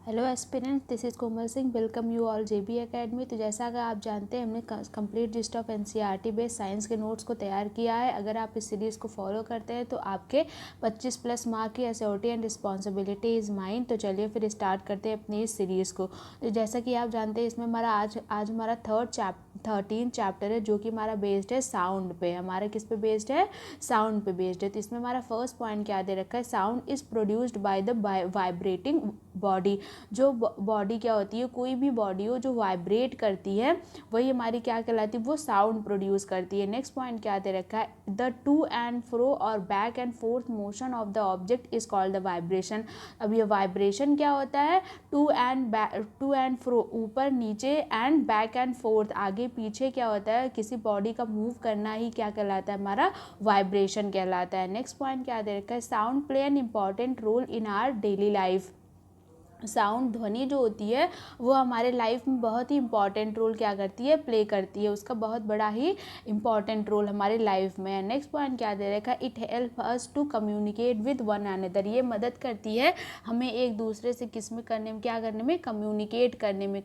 Hello aspirants, this is Komal Singh. Welcome you all JB academy. तो जैसा अगर आप जानते हैं, हमने complete gist of NCERT based science के नोट्स को तैयार किया है। अगर आप इस सीरीज़ को फॉलो करते हैं तो आपके 25+ मार्क की SOT and responsibility is mine. तो चलिए फिर स्टार्ट करते हैं अपनी इस सीरीज़ को। तो जैसा कि आप जानते हैं, इसमें हमारा आज हमारा 13 चैप्टर है, जो कि हमारा बेस्ड है साउंड पे। हमारा किस पे बेस्ड है? साउंड पे बेस्ड है। तो इसमें हमारा फर्स्ट पॉइंट क्या दे रखा है? Sound is produced by the vibrating body. जो बॉडी क्या होती है, कोई भी बॉडी हो जो वाइब्रेट करती है, वही हमारी क्या कहलाती है? वो साउंड प्रोड्यूस करती है। नेक्स्ट पॉइंट क्या दे रखा है? द टू एंड फ्रो और back and fourth motion of the object is called the vibration. अब ये वाइब्रेशन क्या होता है? टू एंड फ्रो, ऊपर नीचे, एंड बैक एंड फोर्थ, आगे पीछे क्या होता है? किसी बॉडी का मूव करना ही क्या कहलाता है? हमारा वाइब्रेशन कहलाता है। नेक्स्ट पॉइंट क्या दे रखा है? Sound play an important role in our daily life. Sound, ध्वनि जो होती है, वो हमारे लाइफ में बहुत ही इंपॉर्टेंट रोल क्या करती है? प्ले करती है। उसका बहुत बड़ा ही इंपॉर्टेंट रोल हमारे लाइफ में है। नेक्स्ट पॉइंट क्या दे रखा है? It help us to communicate with one another. ये मदद करती है हमें एक दूसरे से किस में करने में, क्या करने में? कम्युनिकेट करने में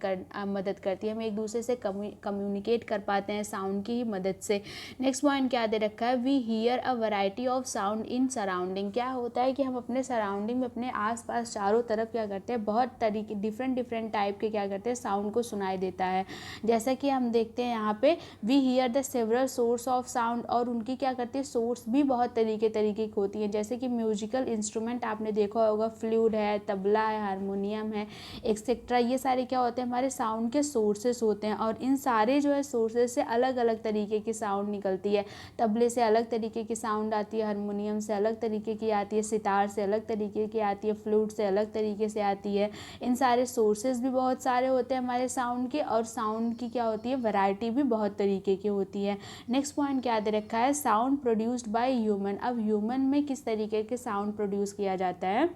मदद करती है। हम एक दूसरे से कम्युनिकेट कर पाते हैं साउंड की ही मदद से। नेक्स्ट पॉइंट क्या दे रखा है? We hear a variety of sound in surrounding. क्या होता है कि हम अपने सराउंडिंग में, अपने आसपास चारों तरफ क्या करते हैं? बहुत तरीके, डिफरेंट टाइप के क्या करते हैं? साउंड को सुनाई देता है। जैसा कि हम देखते हैं यहाँ पे, we hear the several source of sound, और उनकी क्या करती है? सोर्स भी बहुत तरीके की होती है। जैसे कि म्यूजिकल इंस्ट्रूमेंट आपने देखा होगा, फ्लूट है, तबला है, हारमोनियम है, एक्सेट्रा। ये सारे क्या होते हैं? हमारे साउंड के सोर्सेस होते हैं। और इन सारे जो है सोर्सेस से अलग अलग तरीके की साउंड निकलती है। तबले से अलग तरीके की साउंड आती है, हारमोनियम से अलग तरीके की आती है, सितार से अलग तरीके की आती है, फ्लूट से अलग तरीके से आती है। इन सारे सोर्सेज भी बहुत सारे होते हैं हमारे साउंड के, और साउंड की क्या होती है? वैरायटी भी बहुत तरीके की होती है। नेक्स्ट पॉइंट क्या दे रखा है? Sound produced by human. अब ह्यूमन में किस तरीके के साउंड प्रोड्यूस किया जाता है?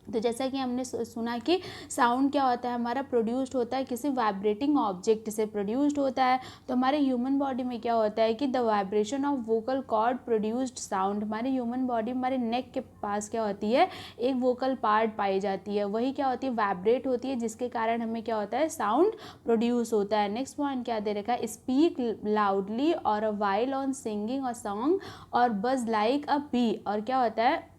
तो जैसा कि हमने सुना कि साउंड क्या होता है हमारा? प्रोड्यूस्ड होता है किसी वाइब्रेटिंग ऑब्जेक्ट से प्रोड्यूस्ड होता है। तो हमारे ह्यूमन बॉडी में क्या होता है कि the vibration of vocal cord produced sound. हमारे ह्यूमन बॉडी, हमारे नेक के पास क्या होती है? एक वोकल पार्ट पाई जाती है, वही क्या होती है? वाइब्रेट होती है, जिसके कारण हमें क्या होता है? साउंड प्रोड्यूस होता है। नेक्स्ट पॉइंट क्या दे रखा है? स्पीक लाउडली और a while on singing a song और बज लाइक अ बी। और क्या होता है?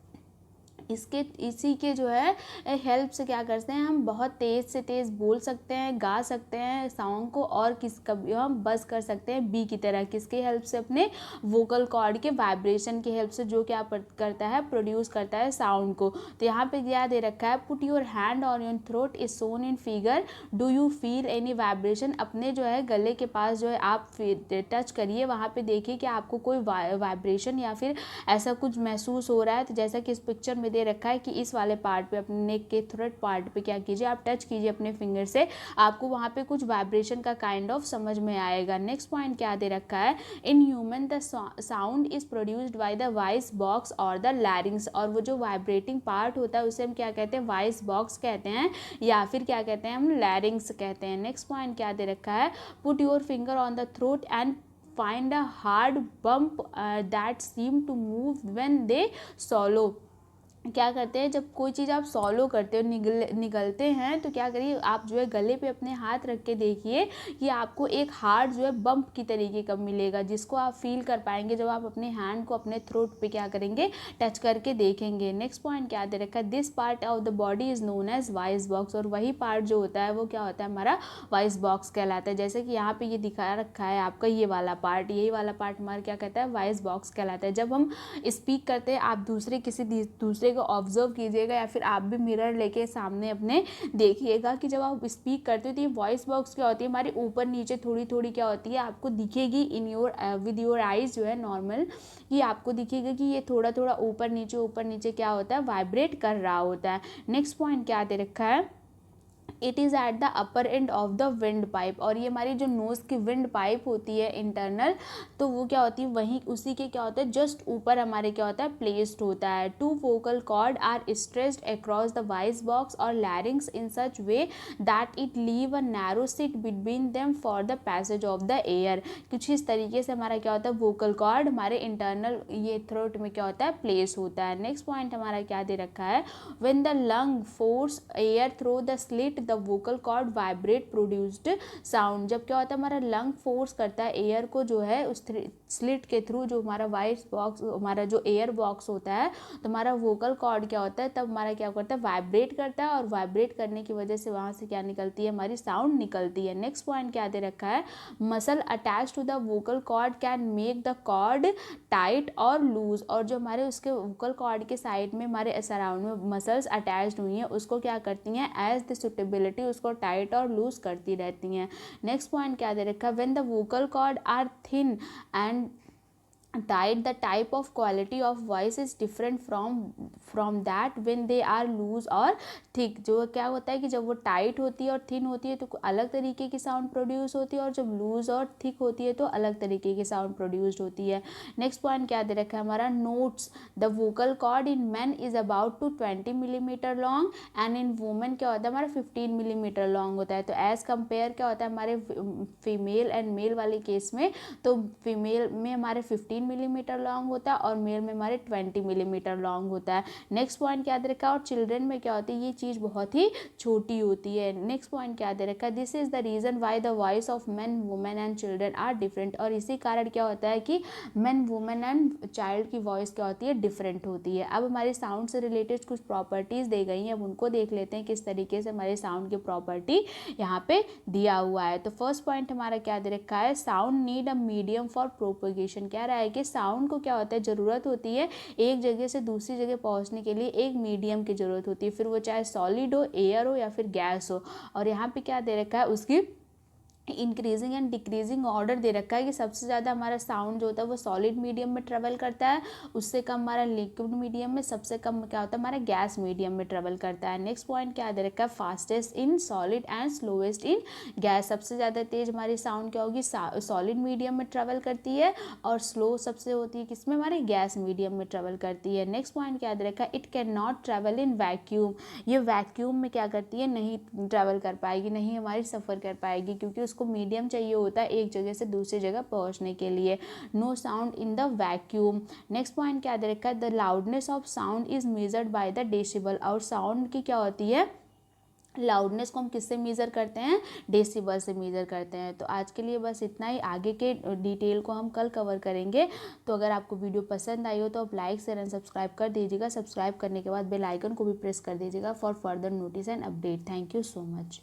इसी के जो है हेल्प से क्या करते हैं? हम बहुत तेज़ से तेज़ बोल सकते हैं, गा सकते हैं सॉन्ग को, और कभी हम बस कर सकते हैं बी की तरह। किसके हेल्प से? अपने वोकल कॉर्ड के वाइब्रेशन की हेल्प से, जो क्या करता है? प्रोड्यूस करता है साउंड को। तो यहाँ पे क्या दे रखा है? Put your hand on your throat is shown in figure, do you feel any vibration. अपने जो है गले के पास जो है आप टच करिए, वहाँ पे देखिए कि आपको कोई वाइब्रेशन या फिर ऐसा कुछ महसूस हो रहा है। तो जैसा कि इस पिक्चर में दे रखा है कि इस वाले पार्ट पे, अपने नेक के थ्रोट पार्ट पे क्या कीजिए? आप टच कीजिए अपने फिंगर से, आपको वहाँ पे कुछ वाइब्रेशन का काइंड ऑफ समझ में आएगा। नेक्स्ट पॉइंट क्या दे रखा है? In human the sound is produced by the voice box और द लैरिंग्स। और वो जो वाइब्रेटिंग पार्ट होता है उसे हम क्या कहते हैं? वॉइस बॉक्स कहते हैं, या फिर क्या कहते हैं? हम लैरिंग्स कहते हैं। नेक्स्ट पॉइंट क्या दे रखा है? Put your finger on the throat and find a hard bump that seem to move when they swallow। क्या करते हैं? जब कोई चीज़ आप सॉलो करते हो, निगलते हैं, तो क्या करिए? आप जो है गले पे अपने हाथ रख के देखिए कि आपको एक हार्ड जो है बम्प की तरीके का मिलेगा, जिसको आप फील कर पाएंगे जब आप अपने हैंड को अपने थ्रोट पे क्या करेंगे? टच करके देखेंगे। नेक्स्ट पॉइंट क्या दे रखा है? This part of the body is known as voice box. और वही पार्ट जो होता है वो क्या होता है? हमारा वॉइस बॉक्स कहलाता है। जैसे कि यहाँ पे ये दिखा रखा है आपका ये वाला पार्ट, यही वाला पार्ट हमारा क्या कहता है? वॉइस बॉक्स कहलाता है। जब हम स्पीक करते हैं, आप किसी दूसरे को ऑब्जर्व कीजिएगा, या फिर आप भी मिरर लेके सामने अपने देखिएगा कि जब आप स्पीक करते हो तो ये वॉइस बॉक्स क्या होती है? हमारी ऊपर नीचे थोड़ी थोड़ी क्या होती है? आपको दिखेगी in your with your eyes जो है नॉर्मल, कि आपको दिखेगा कि ये थोड़ा थोड़ा ऊपर नीचे क्या होता है? वाइब्रेट कर रहा होता है। नेक्स्ट पॉइंट क्या दे रखा है? It is at the upper end of the wind pipe, और ये हमारी जो नोज़ की विंड पाइप होती है इंटरनल, तो वो क्या होती है वहीं उसी के क्या होता है जस्ट ऊपर हमारे क्या होता है प्लेस्ड होता है। Two vocal cord are stretched across the voice box और larynx in such way that it leave a narrow slit between them for the passage of the air. कुछ इस तरीके से हमारा क्या होता है वोकल कॉर्ड हमारे इंटरनल ये थ्रोट में क्या होता है प्लेस होता है। नेक्स्ट पॉइंट हमारा क्या दे रखा है, when the lung force air through the slit the vocal cord vibrate produced sound. जब क्या होता है हमारा लंग फोर्स करता है एयर को जो है उस स्लिट के थ्रू, जो हमारा वॉइस बॉक्स हमारा जो एयर बॉक्स होता है, तो हमारा वोकल कॉर्ड क्या होता है तब हमारा क्या करता है वाइब्रेट करता है, और वाइब्रेट करने की वजह से वहाँ से क्या निकलती है हमारी साउंड निकलती है। नेक्स्ट पॉइंट क्या दे रखा है, muscle attach to the vocal cord can make the cord tight और लूज। और जो हमारे उसके वोकल कॉर्ड के साइड में हमारे सराउंड में मसल्स अटैच्ड हुई हैं उसको क्या करती हैं एज द सुटेबिलिटी उसको टाइट और लूज करती रहती हैं। नेक्स्ट पॉइंट क्या दे रखा है, when the vocal cord are thin and tight, the type of quality of voice is different from that when they are loose or thick। जो क्या होता है कि जब वो टाइट होती है और थिन होती है तो अलग तरीके की साउंड प्रोड्यूस होती है, और जब लूज और थिक होती है तो अलग तरीके की साउंड प्रोड्यूस्ड होती है। नेक्स्ट पॉइंट क्या दे रखा है हमारा, notes the vocal cord in man is about to 20 millimetre long and in women क्या होता है हमारा 15 मिलीमीटर लॉन्ग होता है। तो एज कंपेयर क्या होता है हमारे फीमेल एंड मेल वाले केस में, तो फीमेल में हमारे 15 मिलीमीटर लॉन्ग होता है और मेल में हमारे 20 मिलीमीटर लॉन्ग होता है। नेक्स्ट पॉइंट क्या दे रखा है, और चिल्ड्रन में क्या होती है ये चीज़ बहुत ही छोटी होती है। नेक्स्ट पॉइंट क्या दे रखा है, this is the reason why the voice of man women and children are different. और इसी कारण क्या होता है कि मैन वुमेन एंड चाइल्ड की वॉइस क्या होती है डिफरेंट होती है। अब हमारे साउंड से रिलेटेड कुछ प्रॉपर्टीज़ दी गई हैं, अब उनको देख लेते हैं किस तरीके से हमारे साउंड की प्रॉपर्टी यहाँ पे दिया हुआ है। तो फर्स्ट पॉइंट हमारा क्या दे रखा है, sound need a medium for propagation. कह रहा है कि साउंड को क्या होता है ज़रूरत होती है एक जगह से दूसरी जगह पहुंचने के लिए एक मीडियम की ज़रूरत होती है, फिर वो चाहे सॉलिड हो, एयर हो या फिर गैस हो। और यहाँ पे क्या दे रखा है उसकी इंक्रीजिंग एंड डिक्रीजिंग ऑर्डर दे रखा है कि सबसे ज़्यादा हमारा साउंड जो होता है वो सॉलिड मीडियम में ट्रेवल करता है, उससे कम हमारा लिक्विड मीडियम में, सबसे कम क्या होता है हमारा गैस मीडियम में ट्रेवल करता है। नेक्स्ट पॉइंट क्या दे रखा है, fastest in solid and slowest in gas. सबसे ज़्यादा तेज हमारी साउंड क्या होगी सॉलिड मीडियम में ट्रेवल करती है, और स्लो सबसे होती है किसमें हमारी गैस मीडियम में ट्रेवल करती है। नेक्स्ट पॉइंट क्या दे रखा है, it can not travel in vacuum. ये वैक्यूम में क्या करती है नहीं ट्रेवल कर पाएगी, नहीं हमारी सफ़र कर पाएगी, क्योंकि उसको मीडियम चाहिए होता है एक जगह से दूसरी जगह पहुंचने के लिए। No sound in the vacuum. Next point क्या दे रखा है, the loudness of sound is measured by the decibel. और साउंड की क्या होती है लाउडनेस को हम किससे मेज़र करते हैं, डेसिबल से मेज़र करते हैं। तो आज के लिए बस इतना ही, आगे के डिटेल को हम कल कवर करेंगे। तो अगर आपको वीडियो पसंद आई हो तो आप लाइक शेयर एंड सब्सक्राइब कर दीजिएगा। सब्सक्राइब करने के बाद बेल आइकन को भी प्रेस कर दीजिएगा for further notice and update. Thank you so much.